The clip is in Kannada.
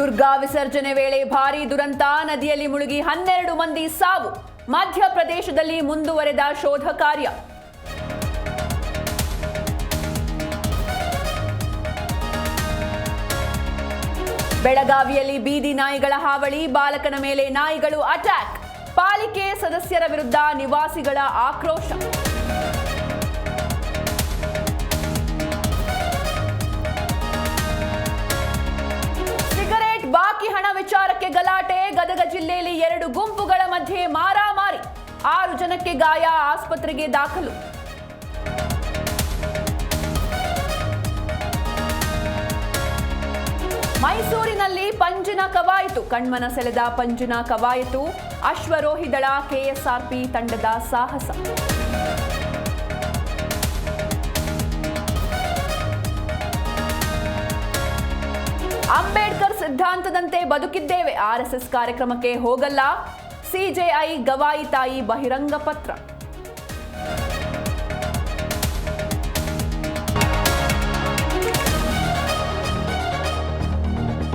ದುರ್ಗಾ ವಿಸರ್ಜನೆ ವೇಳೆ ಭಾರೀ ದುರಂತ, ನದಿಯಲ್ಲಿ ಮುಳುಗಿ 12 ಮಂದಿ ಸಾವು. ಮಧ್ಯಪ್ರದೇಶದಲ್ಲಿ ಮುಂದುವರೆದ ಶೋಧ ಕಾರ್ಯ. ಬೆಳಗಾವಿಯಲ್ಲಿ ಬೀದಿ ನಾಯಿಗಳ ಹಾವಳಿ, ಬಾಲಕನ ಮೇಲೆ ನಾಯಿಗಳು ಅಟ್ಯಾಕ್. ಪಾಲಿಕೆ ಸದಸ್ಯರ ವಿರುದ್ಧ ನಿವಾಸಿಗಳ ಆಕ್ರೋಶ. ಸಿಗರೇಟ್ ಬಾಕಿ ಹಣ ವಿಚಾರಕ್ಕೆ ಗಲಾಟೆ, ಗದಗ ಜಿಲ್ಲೆಯಲ್ಲಿ 2 ಗುಂಪುಗಳ ಮಧ್ಯೆ ಮಾರಾಮಾರಿ, 6 ಜನಕ್ಕೆ ಗಾಯ, ಆಸ್ಪತ್ರೆಗೆ ದಾಖಲು. ಮೈಸೂರಿನಲ್ಲಿ ಪಂಜಿನ ಕವಾಯತು, ಕಣ್ಮನ ಸೆಳೆದ ಪಂಜಿನ ಕವಾಯತು, ಅಶ್ವರೋಹಿ ದಳ ಕೆಎಸ್ಆರ್ಪಿ ತಂಡದ ಸಾಹಸ. ಅಂಬೇಡ್ಕರ್ ಸಿದ್ಧಾಂತದಂತೆ ಬದುಕಿದ್ದೇವೆ, ಆರ್ಎಸ್ಎಸ್ ಕಾರ್ಯಕ್ರಮಕ್ಕೆ ಹೋಗಲ್ಲ, ಸಿಜೆಐ ಗವಾಯಿ ತಾಯಿ ಬಹಿರಂಗ ಪತ್ರ.